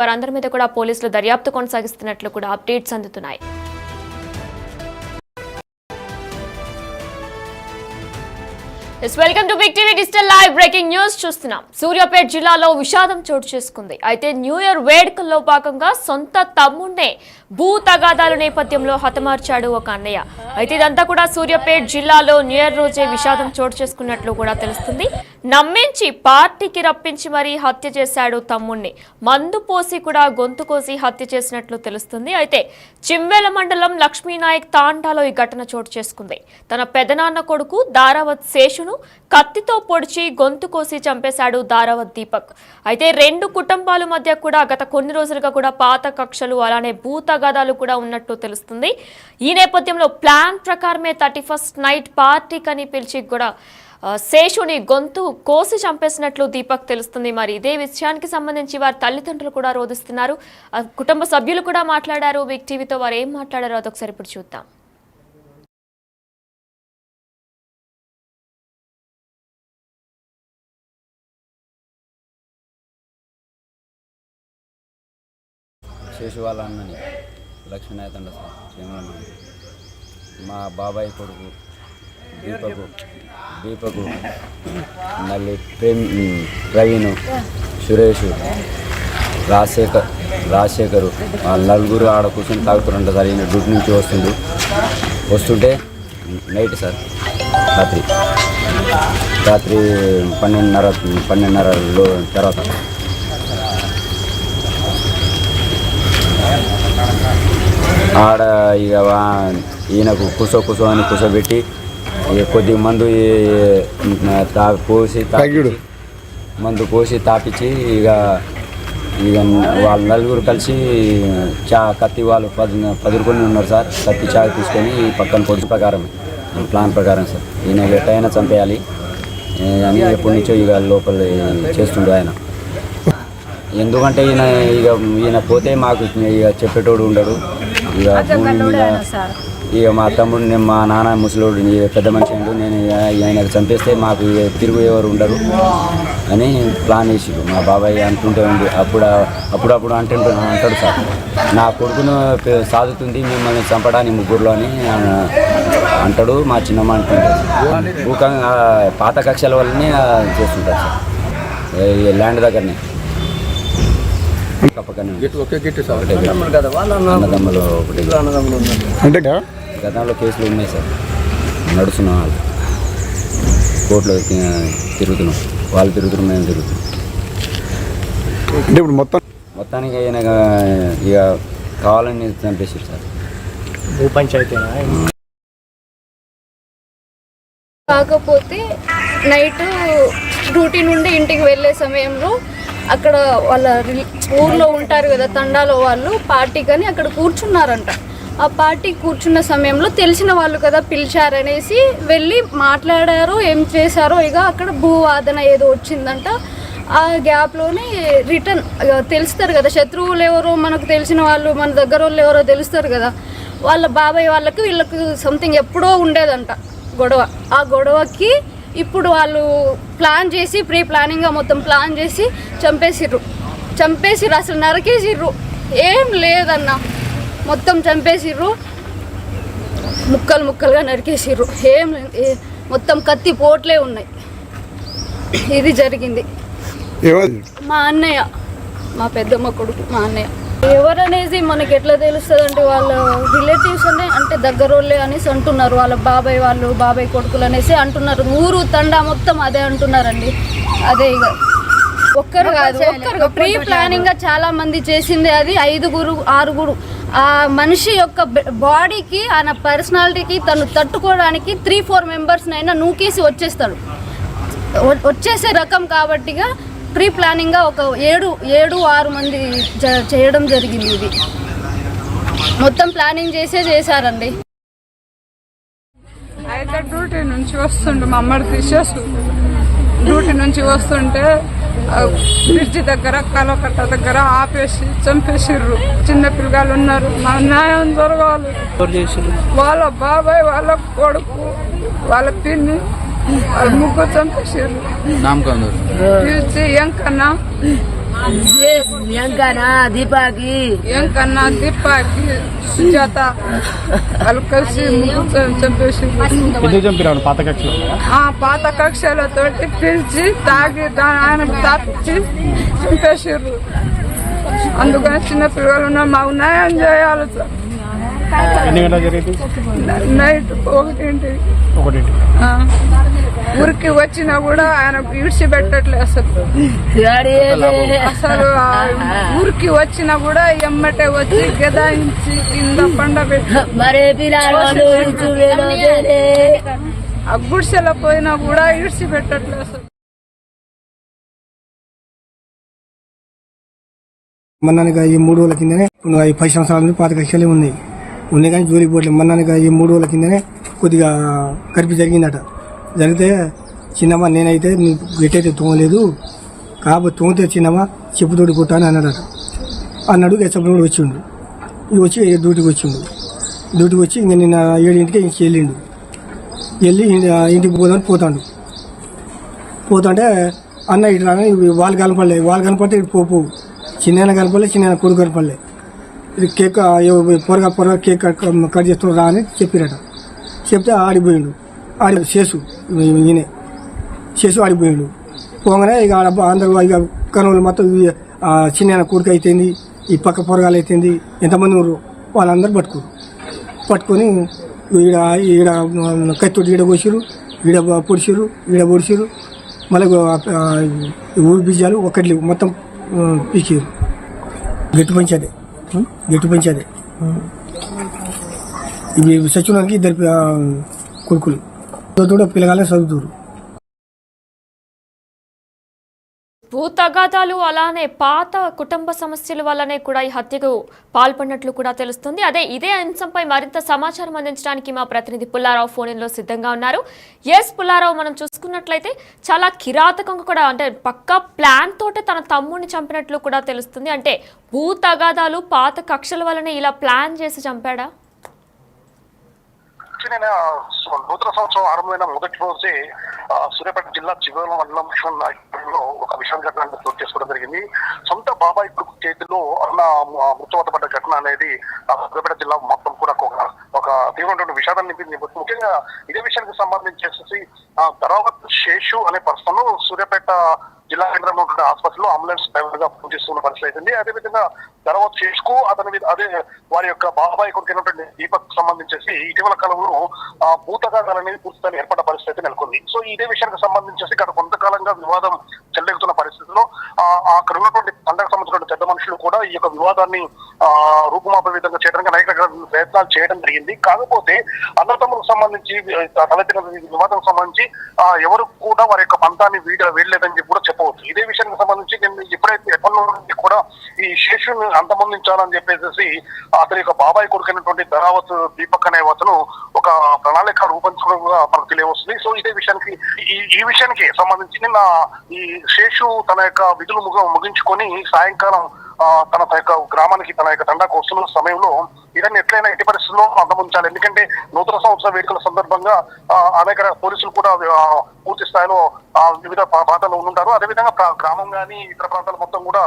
వారందరి మీద కూడా పోలీసులు దర్యాప్తు కొనసాగిస్తున్నట్లు కూడా అప్డేట్స్ అందుతున్నాయి. Welcome to Big TV digital live breaking news చూస్తున్నాం. సూర్యాపేట జిల్లాలో విషాదం చోటు చేసుకుంది. అయితే న్యూ ఇయర్ వేడుకల్లో భాగంగా సొంత తమ్ముణ్ణే భూ తగాదాల నేపథ్యంలో హతమార్చాడు ఒక అన్నయ్య. అయితే ఇదంతా కూడా సూర్యాపేట జిల్లాలో న్యూ ఇయర్ రోజే విషాదం చోటు చేసుకున్నట్లు కూడా తెలుస్తుంది. నమ్మించి పార్టీకి రప్పించి మరీ హత్య చేశాడు తమ్ముణ్ణి. మందు పోసి కూడా గొంతు కోసి హత్య చేసినట్లు తెలుస్తుంది. అయితే చిమ్వేల మండలం లక్ష్మీనాయక్ తాండాలో ఈ ఘటన చోటు చేసుకుంది. తన పెదనాన్న కొడుకు దారావత్ శేషును కత్తితో పొడిచి గొంతు కోసి చంపేశాడు దారావత్ దీపక్. అయితే రెండు కుటుంబాల మధ్య కూడా గత కొన్ని రోజులుగా కూడా పాత కక్షలు అలానే భూ తగాదాలు కూడా ఉన్నట్టు తెలుస్తుంది. ఈ నేపథ్యంలో ప్లాన్ ప్రకారమే 31st నైట్ పార్టీకని పిలిచి కూడా శేషుని గొంతు కోసి చంపేసినట్లు దీపక్ తెలుస్తుంది. మరి ఇదే విషయానికి సంబంధించి వారి తల్లిదండ్రులు కూడా రోధిస్తున్నారు. కుటుంబ సభ్యులు కూడా మాట్లాడారు. బిగ్ టీవీతో వారు ఏం మాట్లాడారో అదొకసారి ఇప్పుడు చూద్దాం. శేషు వాళ్ళ అన్నని లక్ష్మీనాయక్ అంట సార్ శ్రీమణ మా బాబాయ్ కొడుకు దీపకు మళ్ళీ ప్రవీణ్ సురేష్ రాజశేఖరు వాళ్ళ నలుగురు ఆడ కూర్చొని తాగుతారంట సార్. ఈయన డ్యూటీ నుంచి వస్తుంటే నైట్ సార్ రాత్రి 12:30 తర్వాత ఆడ ఇక ఈయనకు కూసో అని కూసోబెట్టి కొద్ది మందు పోసి తాపించి ఇక వాళ్ళ నలుగురు కలిసి కత్తి వాళ్ళు 10 ఉన్నారు సార్. కత్తి చాకు తీసుకొని పక్కన పొడి ప్లాన్ ప్రకారం సార్ ఈయన ఎట్టయినా చంపేయాలి అని ఎప్పటి నుంచో ఇక లోపల చేస్తుండే ఆయన. ఎందుకంటే ఈయన పోతే మాకు ఇక చెప్పేటోడు ఉండడు. ఇక మా తమ్ముడు మా నాన్న ముసలోడు పెద్ద మనిషి అండు. నేను ఆయనకు చంపేస్తే మాకు తిరుగు ఎవరు ఉండరు అని ప్లాన్ వేసాడు. మా బాబాయ్ అంటుంటే ఉంది అప్పుడప్పుడు అంటాడు సార్, నా కొడుకును సాదుతుంది మిమ్మల్ని చంపడానికి ముగ్గురులో అని అంటాడు. మా చిన్నమ్మ అంటుంటాడు. భూకంగా పాత కక్షల వల్లనే చేస్తుంటారు సార్ ల్యాండ్ దగ్గరనే. అన్నదమ్ములు ఒకటి అంటే గతంలో కేసులు ఉన్నాయి సార్. నడుస్తున్నాం, వాళ్ళు కోర్టులో తిరుగుతున్నాం, వాళ్ళు తిరుగుతున్నాం, మేము తిరుగుతున్నాం. అంటే ఇప్పుడు మొత్తానికి అయినా ఇక కావాలని చంపేసారు సార్. భూ పంచాయతీ కాకపోతే నైట్ డ్యూటీ నుండి ఇంటికి వెళ్ళే సమయంలో అక్కడ వాళ్ళ ఊర్లో ఉంటారు కదా తండాలో వాళ్ళు పార్టీ కానీ అక్కడ కూర్చున్నారంట. ఆ పార్టీ కూర్చున్న సమయంలో తెలిసిన వాళ్ళు కదా పిలిచారనేసి వెళ్ళి మాట్లాడారు. ఏం చేశారో ఇక అక్కడ భూవాదన ఏదో వచ్చిందంట. ఆ గ్యాప్లోనే రిటర్న్ తెలుస్తారు కదా శత్రువులు ఎవరో, మనకు తెలిసిన వాళ్ళు మన దగ్గర వాళ్ళు ఎవరో తెలుస్తారు కదా. వాళ్ళ బాబాయ్ వాళ్ళకి వీళ్ళకి సంథింగ్ ఎప్పుడో ఉండేదంట గొడవ. ఆ గొడవకి ఇప్పుడు వాళ్ళు ప్లాన్ చేసి ప్రీ ప్లానింగ్గా మొత్తం ప్లాన్ చేసి చంపేసిర్రు. అసలు నరకేసిర్రు. ఏం లేదన్న, మొత్తం చంపేసిర్రు, ముక్కలుగా నరికేసిర్రు. ఏం మొత్తం కత్తి పోట్లే ఉన్నాయి. ఇది జరిగింది. మా అన్నయ్య, మా పెద్దమ్మ కొడుకు మా అన్నయ్య. ఎవరనేది మనకి ఎట్లా తెలుస్తుంది అంటే వాళ్ళ రిలేటివ్స్ అంటే దగ్గరోళ్ళే అనేసి అంటున్నారు. వాళ్ళ బాబాయ్ కొడుకులు అనేసి అంటున్నారు. ఊరు తండా మొత్తం అదే అంటున్నారండి. అదే ఇక ఒక్కరు కాదు ప్రీ ప్లానింగ్ గా చాలా మంది చేసింది అది. 5 6 ఆ మనిషి యొక్క బాడీకి ఆయన పర్సనాలిటీకి తను తట్టుకోవడానికి 3-4 మెంబర్స్నైనా నూకేసి వచ్చేసే రకం కాబట్టిగా ప్రీ ప్లానింగ్గా ఒక 7-6 మంది చేయడం జరిగింది. ఇది మొత్తం ప్లానింగ్ చేశారండి. అయితే డ్యూటీ నుంచి వస్తుండే మా అమ్మడి తీసేసు డ్యూటీ నుంచి వస్తుంటే బ్రిడ్జి దగ్గర కలకట్ట దగ్గర ఆపేసి చంపేసిర్రు. చిన్న పిల్లగాళ్ళు ఉన్నారు. మా న్యాయం జరగాలి. వాళ్ళ బాబాయ్, వాళ్ళ కొడుకు, వాళ్ళ పిన్ని వాళ్ళు ముగ్గురు చంపేసారు. ఎంకన్నా దీపాకి ఎంకన్నా దీపాకి సుజాత వాళ్ళు కలిసి చంపేసి ఎందుకు చంపినాడు? పాత కక్షలో పాత కక్షలతోటి పిలిచి తాగి ఆయన తాపించి చంపేసారు. అందుకని చిన్న పిల్లలు ఉన్నారు, మాకు న్యాయం చేయాలి సార్. ఎన్ని గంటలు జరిగింది? నైట్ 1 ఊరికి వచ్చినా కూడా ఆయన విడిచిపెట్టట్లేదు అసలు ఊరికి వచ్చినా కూడా ఎమ్మటే వచ్చి గదాయించి కింద పండబెట్టి ఆ గుడిసెలో పోయినా కూడా విడిచిపెట్టట్లేదు అసలు. మొన్నగా ఈ 3 రోజుల కిందనే ఈ 10 సంవత్సరాల నుండి పాత కక్షలే ఉన్నాయి కానీ జోలికి పోవట్లేదు. మొన్నగా ఈ 3 రోజుల కిందనే కొద్దిగా కరిపి జరిగిందట. జరిగితే చిన్నమ్మ నేనైతే ఎట్టయితే తోమలేదు కాబట్టి తోమితే చిన్నమ్మ చెప్పుతోటి కొట్టాను అన్నాడు. చెప్పుతోటి వచ్చిండు. వచ్చి డ్యూటీకి వచ్చి ఇంక నిన్న 7 ఇంటికి వెళ్ళిండు. వెళ్ళి ఇంటికి పోతాడు. పోతుంటే అన్న ఇటు రాగా వాళ్ళు కనపడలే ఇటు పోపు చిన్న కనపడలే, చిన్న కొడుకు కనపడలే. ఇది కేక్ పొరగా కేక్ కట్ చేస్తున్నారు రా అని చెప్పిరట. చెప్తే ఆడిపోయిండు. ఈయనే ఆడిపోయిండు. పోగానే ఇక అందరూ ఇక కనువులు మొత్తం చిన్న కొడుకు అయితేంది, ఈ పక్క పొరగాలు అయితేంది, ఎంతమంది ఉన్నారు వాళ్ళందరూ పట్టుకొని ఈడ కత్తి ఈడ కోసిరు, ఈడ పొడిచిరు, మళ్ళీ ఊరి బీజాలు ఒక్కటి మొత్తం పీకిరు. గట్టి పంచేదే ఇవి సచివానికి 2 కొడుకులు పిల్లగానే చదువుతారు. భూ తగాదాలు అలానే పాత కుటుంబ సమస్యల వల్లనే కూడా ఈ హత్యకు పాల్పడినట్లు కూడా తెలుస్తుంది. ఇదే అంశంపై మరింత సమాచారం అందించడానికి మా ప్రతినిధి పుల్లారావు ఫోన్లో సిద్ధంగా ఉన్నారు. పుల్లారావు, మనం చూసుకున్నట్లయితే చాలా కిరాతకంగా కూడా అంటే పక్కా ప్లాన్ తోటే తన తమ్ముడిని చంపినట్లు కూడా తెలుస్తుంది. అంటే భూ తగాదాలు పాత కక్షల వల్లనే ఇలా ప్లాన్ చేసి చంపాడా? నూతన సంవత్సరం ఆరంభమైన మొదటి రోజే సూర్యాపేట జిల్లా చివరి మండలంలో ఒక విషయం ఘటన చోటు చేసుకోవడం జరిగింది. సొంత బాబాయ్ కొడుకు చేతిలో అన్న మృత్యువతపడ్డ ఘటన అనేది సూర్యాపేట జిల్లా మొత్తం కూడా ఒక తీవ్రమైన విషాదాన్ని నింపింది. ముఖ్యంగా ఇదే విషయానికి సంబంధించేసి ధరావత్ శేషు అనే పర్సన్ సూర్యాపేట జిల్లా కేంద్రంలో ఉన్న ఆసుపత్రిలో అంబులెన్స్ డ్రైవర్ గా పనిచేస్తున్న పరిస్థితి అయింది. అదేవిధంగా ధరావత్ శేషుకు అదే వారి యొక్క బాబాయ్ కొడుకున్నటువంటి దీపక్ సంబంధించేసి ఇటీవల కాలంలో భూతగాదాలు అనేది పూర్తిగా ఏర్పడ్డ పరిస్థితి నెలకొంది. సో ఇదే విషయానికి సంబంధించేసి గత కొంతకాలంగా వివాదం చెలరేగుతున్న పరిస్థితిలో అక్కడ ఉన్నటువంటి పండగకు సంబంధించిన పెద్ద మనుషులు కూడా ఈ యొక్క వివాదాన్ని రూపుమాపే విధంగా చేయడానికి అనేక ప్రయత్నాలు చేయడం జరిగింది. కాకపోతే అన్నతమ్ములకు సంబంధించి తలెత్తిన వివాదం సంబంధించి ఎవరు కూడా వారి యొక్క పంతాన్ని వీడలేదని చెప్పి కూడా చెప్పవచ్చు. ఇదే విషయానికి సంబంధించి నేను ఎప్పటి నుండి కూడా ఈ శేషుని అంతమొందించాలని చెప్పేసి అతని యొక్క బాబాయ్ కొడుకున్నటువంటి ధరావత్ దీపక్ అనే అతను ఒక ప్రణాళిక రూపొందించడంగా మనకు తెలియవస్తుంది. సో ఇదే విషయానికి ఈ విషయానికి సంబంధించి నిన్న ఈ శేషు తన యొక్క విధులు ముగించుకొని సాయంకాలం తన యొక్క గ్రామానికి తన యొక్క తండాకు వస్తున్న సమయంలో ఇదని ఎట్లయినా ఎట్టి పరిస్థితుల్లో అంతమొంచాలి. ఎందుకంటే నూతన సంవత్సర వేడుకల సందర్భంగా అనేక పోలీసులు కూడా పూర్తి స్థాయిలో వివిధ ప్రాంతాల్లో ఉంటారు. అదేవిధంగా గ్రామం కానీ ఇతర ప్రాంతాల మొత్తం కూడా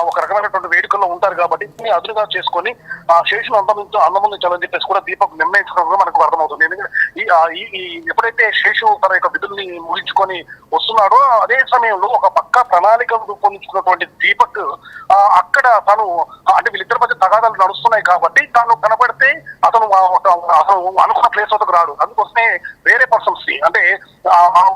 ఒక రకమైనటువంటి వేడుకల్లో ఉంటారు. కాబట్టి దీన్ని అదునుగా చేసుకొని శేషును అంతమొందించాలని చెప్పేసి కూడా దీపక్ నిర్ణయించడం మనకు అర్థమవుతుంది. ఎందుకంటే ఎప్పుడైతే శేషు తన యొక్క విధుల్ని ముగించుకొని వస్తున్నాడో అదే సమయంలో ఒక పక్కా ప్రణాళిక రూపొందించుకున్నటువంటి దీపక్ అక్కడ తను అంటే వీళ్ళిద్దరి మధ్య తగాదాలు నడుస్తున్నాయి కాబట్టి తాను కనబడితే అతను అనుకున్న ప్లేస్ వద్దకు రాడు. అందుకోసమే వేరే పర్సన్స్ అంటే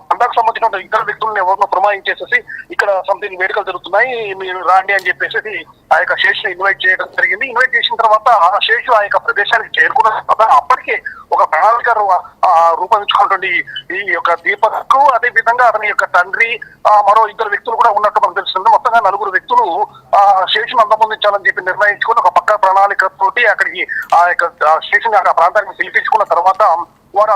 పండగకు సంబంధించిన ఇతర వ్యక్తులను ఎవరినో ప్రమాయించేసేసి ఇక్కడ సంథింగ్ వేడుకలు జరుగుతున్నాయి మీరు రాండి అని చెప్పేసి ఆ యొక్క శేషుని ఇన్వైట్ చేయడం జరిగింది. ఇన్వైట్ చేసిన తర్వాత శేషు ఆ యొక్క ప్రదేశానికి చేరుకున్న తర్వాత అప్పటికే ఒక ప్రణాళిక రూపొందించుకున్నటువంటి ఈ యొక్క దీపక్ అదే విధంగా అతని యొక్క తండ్రి మరో 2 వ్యక్తులు కూడా ఉన్నట్టు మనకు తెలుస్తుంది. మొత్తంగా 4 వ్యక్తులు శేషును అంతమొందించాలని చెప్పి నిర్ణయించుకుని ఒక పక్క ప్రణాళిక తోటి అక్కడికి ఆ యొక్క శేషుని ఆ ప్రాంతానికి పిలిపించుకున్న తర్వాత వారు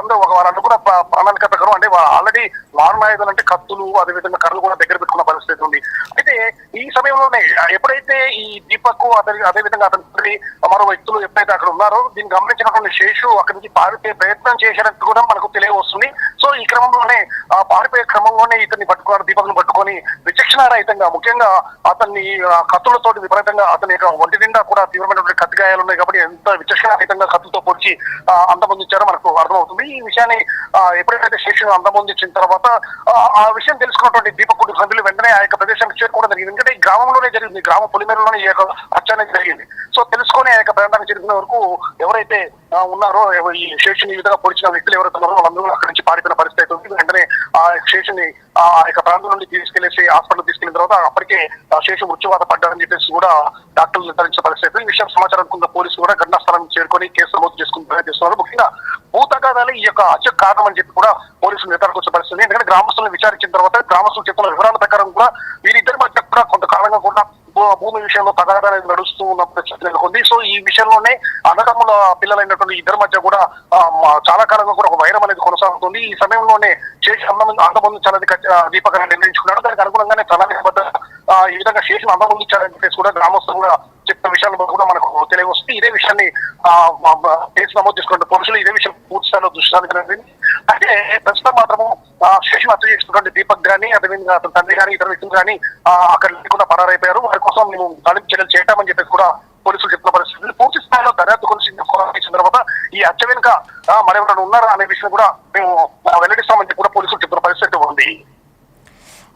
అనుకున్న ప్రణాళిక ప్రకారం అంటే ఆల్రెడీ మారణాయుధాలు అంటే కత్తులు అదేవిధంగా కర్రలు కూడా దగ్గర పెట్టుకున్న పరిస్థితి ఉంది. అయితే ఈ సమయంలోనే ఎప్పుడైతే ఈ దీపక్ అదేవిధంగా అతని మరో వ్యక్తులు ఎప్పుడైతే అక్కడ ఉన్నారో దీన్ని గమనించినటువంటి శేషు అక్కడి నుంచి పారిపోయే ప్రయత్నం చేశారంటూ కూడా మనకు తెలియవస్తుంది. సో ఈ క్రమంలోనే పారిపోయే క్రమంలోనే ఇతన్ని పట్టుకున్నారు, దీపక్ ను పట్టుకొని విచక్షణారహితంగా ముఖ్యంగా అతన్ని కత్తులతో విపరీతంగా అతని యొక్క ఒంటి నిండా కూడా తీవ్రమైనటువంటి కత్తి గాయాలు ఉన్నాయి కాబట్టి ఎంత విచక్షణారహితంగా కత్తులతో పొడిచి అంతమొందించారో మనకు అర్థమవుతుంది. ఈ విషయాన్ని ఎప్పుడైతే శేషును అంతమొందించిన తర్వాత ఆ విషయం తెలుసుకున్నటువంటి దీపక్ కుటుంబ సభ్యులు వెంటనే ఆ యొక్క ప్రదేశానికి చేరుకోవడం జరిగింది. ఎందుకంటే ఈ గ్రామంలోనే జరిగింది, గ్రామ పొలిమేరలోనే ఈ యొక్క హత్య అనేది జరిగింది. సో తెలుసుకొని ఆ యొక్క ప్రాంతానికి చేరుకునే వరకు ఎవరైతే ఉన్నారో ఈ శేషుని ఈ విధంగా పొడిచిన వ్యక్తులు ఎవరైతే ఉన్నారో వాళ్ళందరూ అక్కడి నుంచి పారిపోయిన పరిస్థితి ఉంది. వెంటనే ఆ శేషుని ఆ యొక్క ప్రాంతం నుండి తీసుకెళ్లేసి హాస్పిటల్ తీసుకెళ్లిన తర్వాత అప్పటికే శేషు మృత్యువాత పడ్డారని చెప్పేసి కూడా డాక్టర్లు నిర్ధారించిన పరిస్థితి. ఈ విషయం సమాచారం అనుకున్న పోలీసులు కూడా ఘటనా స్థలానికి చేరుకొని కేసు నమోదు చేసుకుని ప్రయత్నిస్తున్నారు. ముఖ్యంగా భూతగాదాలు ఈ యొక్క హత్యకు కారణం అని చెప్పి కూడా పోలీసులు నిర్ధారణకు వచ్చిన పరిస్థితి. ఎందుకంటే గ్రామస్తులను విచారించిన తర్వాత గ్రామస్తులు చెప్తున్న వివరాల ప్రకారం కూడా వీరిద్దరి మధ్య కూడా కొంతకాలంగా కూడా భూమి విషయంలో తగాదా అనేది నడుస్తూ ఉన్న పరిస్థితి నెలకొంది. సో ఈ విషయంలోనే అన్నదమ్ముల పిల్లలైనటువంటి ఇద్దరి మధ్య కూడా చాలా కాలంగా కూడా ఒక వైరం అనేది కొనసాగుతుంది. ఈ సమయంలోనే శేషు అంతమొందించాలని దీపక్ నిర్ణయించుకున్నాడు. దానికి అనుగుణంగానే ప్రణాళికబద్ధ ఈ విధంగా శేషును అంతమొందించాలని చెప్పేసి కూడా గ్రామస్తులు కూడా చెప్పిన విషయాలు కూడా మనకు తెలియవస్తుంది. ఇదే విషయాన్ని కేసు నమోదు చేసుకున్న పోలీసులు ఇదే విషయం పూర్తి స్థాయిలో దృష్టి సారించడం. అయితే ప్రస్తుతం మాత్రము శేషును హత్య చేసుకున్నటువంటి దీపక్ గానీ అదేవిధంగా అతని తండ్రి కానీ ఇతర వ్యక్తులు కానీ అక్కడ లేకుండా పరారైపోయారు. వారి కోసం మేము గాలింపు చర్యలు చేయటామని చెప్పేసి కూడా పోలీసులు చెప్పిన పరిస్థితి. పూర్తి స్థాయిలో దర్యాప్తు కొనసాగించిన తర్వాత ఈ హత్య వెనుక మరెవరైనా ఉన్నారా అనే విషయం కూడా మేము వెల్లడిస్తామని చెప్పి కూడా పోలీసులు చెప్పిన పరిస్థితి ఉంది.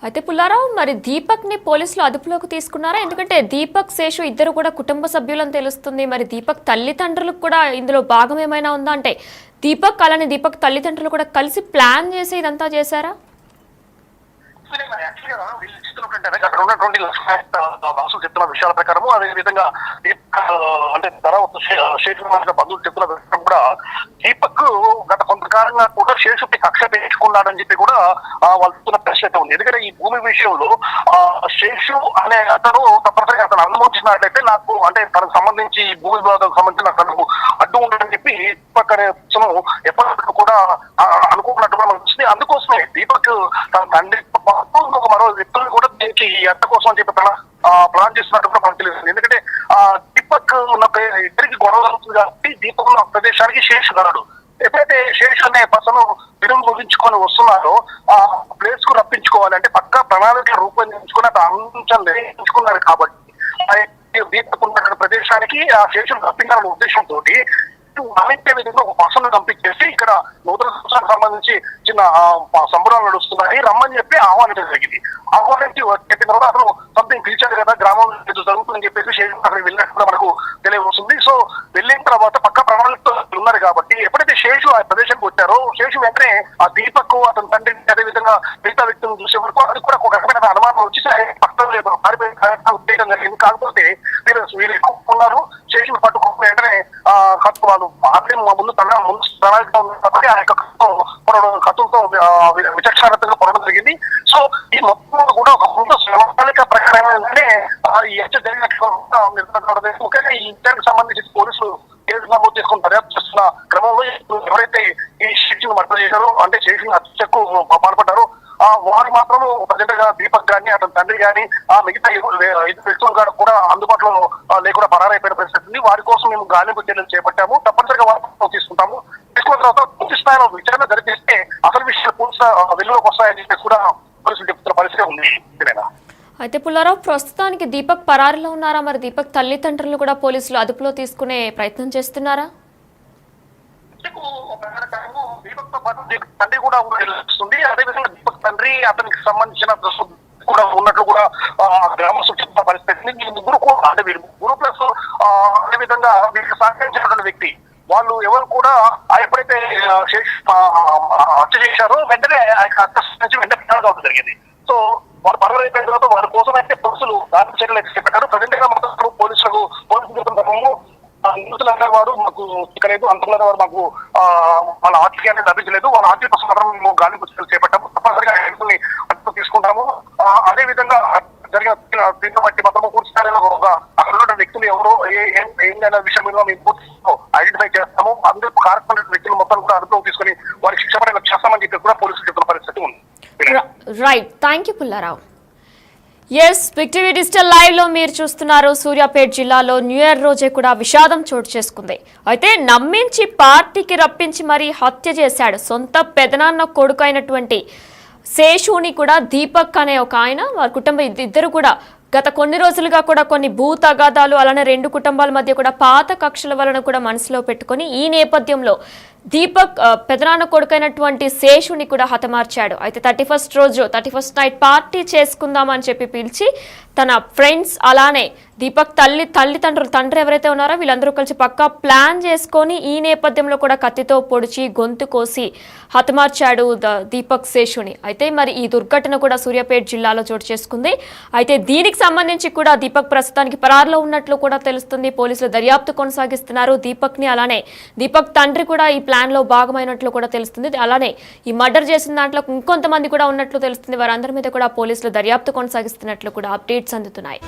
అయితే పుల్లారావు, మరి దీపక్ ని పోలీసులు అదుపులోకి తీసుకున్నారా? ఎందుకంటే దీపక్ శేషు ఇద్దరు కూడా కుటుంబ సభ్యులని తెలుస్తుంది. మరి దీపక్ తల్లిదండ్రులకు కూడా ఇందులో భాగం ఏమైనా ఉందా? అంటే దీపక్ అలానే దీపక్ తల్లిదండ్రులు కూడా కలిసి ప్లాన్ చేసి ఇదంతా చేశారా? అక్కడ ఉన్నటువంటి వాసులు చెప్తున్న విషయాల ప్రకారము అదేవిధంగా అంటే శేషు బంధువులు చెప్తున్న విషయం కూడా దీపక్ గత కొంతకాలంగా కూడా శేషుపై కక్ష పెంచుకున్నాడని చెప్పి కూడా వాళ్ళు చెప్తున్న ప్రశ్న ఉంది. ఎందుకంటే ఈ భూమి విషయంలో శేషు అనే అతను తప్పనిసరిగా అతను అనుమతించినట్లయితే నాకు అంటే తనకు సంబంధించి భూమి వివాదాలకు సంబంధించి నాకు తనకు అడ్డు ఉందని చెప్పి దీపక్ అనే ఎప్పటికీ కూడా అనుకున్నట్టుగా మనకు వస్తుంది. అందుకోసమే దీపక్ తన తండ్రి మరో వ్యక్తులు కూడా దీనికి ఈ హత్య కోసం అని చెప్పి ప్లాన్ చేస్తున్నట్టు కూడా మనకు తెలుస్తుంది. ఎందుకంటే దీపక్ ఉన్న ఇద్దరికి గొడవ జరుగుతుంది కాబట్టి దీపక్ ఉన్న ప్రదేశానికి శేషు గలడు. ఎప్పుడైతే శేషు అనే పర్సన్ విడుదల ముగించుకొని వస్తున్నారో ఆ ప్లేస్ కు రప్పించుకోవాలి అంటే పక్కా ప్రణాళిక రూపొందించుకుని అతను అందించుకున్నారు కాబట్టి దీపక్ ఉన్న ప్రదేశానికి ఆ శేషును రప్పించాలనే ఉద్దేశంతో అమితే విధంగా ఒక పర్సన్ పంపించేసి ఇక్కడ నూతన సంవత్సరానికి సంబంధించి చిన్న సంబరాలు నడుస్తున్నాయి రమ్మని చెప్పి ఆహ్వానించడం జరిగింది. ఆహ్వానించి చెప్పిన తర్వాత అతను సంథింగ్ పిలిచారు కదా గ్రామం జరుగుతుందని చెప్పేసి శేషు అక్కడికి వెళ్ళినట్టు కూడా మనకు తెలియవస్తుంది. సో వెళ్ళిన తర్వాత పక్క ప్రణాళికతో ఉన్నారు కాబట్టి ఎప్పుడైతే శేషు ఆ ప్రదేశానికి వచ్చారో శేషు వెంటనే ఆ దీపక్ అతని తండ్రి అదేవిధంగా మిగతా వ్యక్తులను చూసే వరకు అది కూడా ఒక రకమైన అనుమానం వచ్చి పక్కన పారిపోయే ఉద్దేశం జరిగింది. కాకపోతే వీళ్ళు ఎక్కువ ఉన్నారు శేషుని పట్టుకుని వెంటనే వాళ్ళు ఆల్రెడీ ముందు ప్రణాళిక ఉంది కాబట్టి ఆ యొక్క కత్తులతో విచక్షణారహితంగా పొరడం జరిగింది. సో ఈ మొత్తం కూడా ఒక ముందు ప్రణాళిక ప్రకారం ఏంటంటే ఈ హత్య జరిగినట్లు నిర్ధారణ ముఖ్యంగా ఈ విషయానికి సంబంధించి పోలీసులు కేసు నమోదు చేసుకుని దర్యాప్తు చేస్తున్న క్రమంలో ఎవరైతే ఈ శేషును మర్డర్ చేశారో అంటే శేషుని హత్యకు పాల్పడ్డారో వారు మాత్రం ప్రజెంట్ గా దీపక్ గాని అతని తండ్రి గాని మిగతా ఇద్దరు వ్యక్తులు కూడా అందుబాటులో లేకుండా పరారైపోయిన పరిస్థితి ఉంది. వారి కోసం మేము గాలింపు చర్యలు చేపట్టాము. తప్పనిసరిగా వారిని తీసుకుంటాము. తీసుకున్న తర్వాత పూర్తి స్థాయిలో విచారణ జరిపిస్తే అసలు విషయాలు పూర్తి వెలుగులోకి వస్తాయని చెప్పి కూడా పోలీసులు చెప్తున్న పరిస్థితి ఉంది. అయితే పుల్లారావు, ప్రస్తుతానికి దీపక్ పరారీలో ఉన్నారా? మరి దీపక్ తల్లిదండ్రులు కూడా పోలీసులు అదుపులో తీసుకునే ప్రయత్నం చేస్తున్నారా? దీపక్ తో పాటు తండ్రి కూడా తెలుస్తుంది. అదేవిధంగా దీపక్ తండ్రి అతనికి సంబంధించిన కూడా ఉన్నట్లు కూడా గ్రామస్తులు చెప్తున్న పరిస్థితి. వీరి ముగ్గురు కూడా అంటే వీరి ముగ్గురు ప్లస్ అదేవిధంగా వీరికి సహకరించినటువంటి వ్యక్తి వాళ్ళు ఎవరు కూడా ఎప్పుడైతే హత్య చేశారో వెంటనే వెంటనే కావడం జరిగింది. సో వారు పరవరైపోయిన తర్వాత వారి కోసం అయితే పోలీసులు దాని చర్యలు అయితే చేపట్టారు. ప్రజెంట్ గా మాత్రం పోలీసులు నిందితులు వారు మాకు చిక్కలేదు, అంతకున్న వారు మాకు వాళ్ళ ఆర్టీకి అనేది లభించలేదు. వాళ్ళ ఆర్టీ కోసం మాత్రం మేము గాలింపు చర్యలు చేపట్టాము. తప్పనిసరిగా అదుపు తీసుకుంటాము. అదే విధంగా జరిగిన దీంతో బట్టి మాత్రం పూర్తి స్థాయిలో అక్కడ ఉన్న వ్యక్తులు వ్యక్తులు ఎవరో ఏంటనే విషయం మీద మేము ఐడెంటిఫై చేస్తాము. అందరూ కార్యక్రమ వ్యక్తులు మొత్తం కూడా అదుపులోకి తీసుకొని వారికి శిక్ష పడేలా చేస్తామని చెప్పి కూడా పోలీసులు చెప్తున్న పరిస్థితి ఉంది. Right, thank you Pullarao. Yes, Big TV digital live లో మీరు చూస్తున్నారు. సూర్యాపేట జిల్లాలో న్యూ ఇయర్ రోజే కూడా విషాదం చోటు చేసుకుంది. అయితే నమ్మించి పార్టీకి రప్పించి మరీ హత్య చేశాడు. సొంత పెదనాన్న కొడుకు అయినటువంటి శేషుని కూడా దీపక్ అనే ఒక ఆయన, వారి కుటుంబం ఇద్దరు కూడా గత కొన్ని రోజులుగా కూడా కొన్ని భూ తగాదాలు, అలానే రెండు కుటుంబాల మధ్య కూడా పాత కక్షల వలన కూడా మనసులో పెట్టుకొని ఈ నేపథ్యంలో దీపక్ పెదనాన్న కొడుకైనటువంటి శేషుని కూడా హతమార్చాడు. అయితే 31st నైట్ పార్టీ చేసుకుందామని చెప్పి పిలిచి తన ఫ్రెండ్స్ అలానే దీపక్ తండ్రి ఎవరైతే ఉన్నారో వీళ్ళందరూ కలిసి పక్కా ప్లాన్ చేసుకొని ఈ నేపథ్యంలో కూడా కత్తితో పొడిచి గొంతు కోసి హతమార్చాడు దీపక్ శేషుని. అయితే మరి ఈ దుర్ఘటన కూడా సూర్యాపేట జిల్లాలో చోటు చేసుకుంది. అయితే దీనికి సంబంధించి కూడా దీపక్ ప్రస్తుతానికి పరారులో ఉన్నట్లు కూడా తెలుస్తుంది. పోలీసులు దర్యాప్తు కొనసాగిస్తున్నారు. దీపక్ ని అలానే దీపక్ తండ్రి కూడా ఈ ప్లాన్ లో భాగమైనట్లు కూడా తెలుస్తుంది. అలానే ఈ మర్డర్ చేసిన దాంట్లో ఇంకొంతమంది కూడా ఉన్నట్లు తెలుస్తుంది. వారందరి మీద కూడా పోలీసులు దర్యాప్తు కొనసాగిస్తున్నట్లు కూడా అప్డేట్స్ అందుతున్నాయి.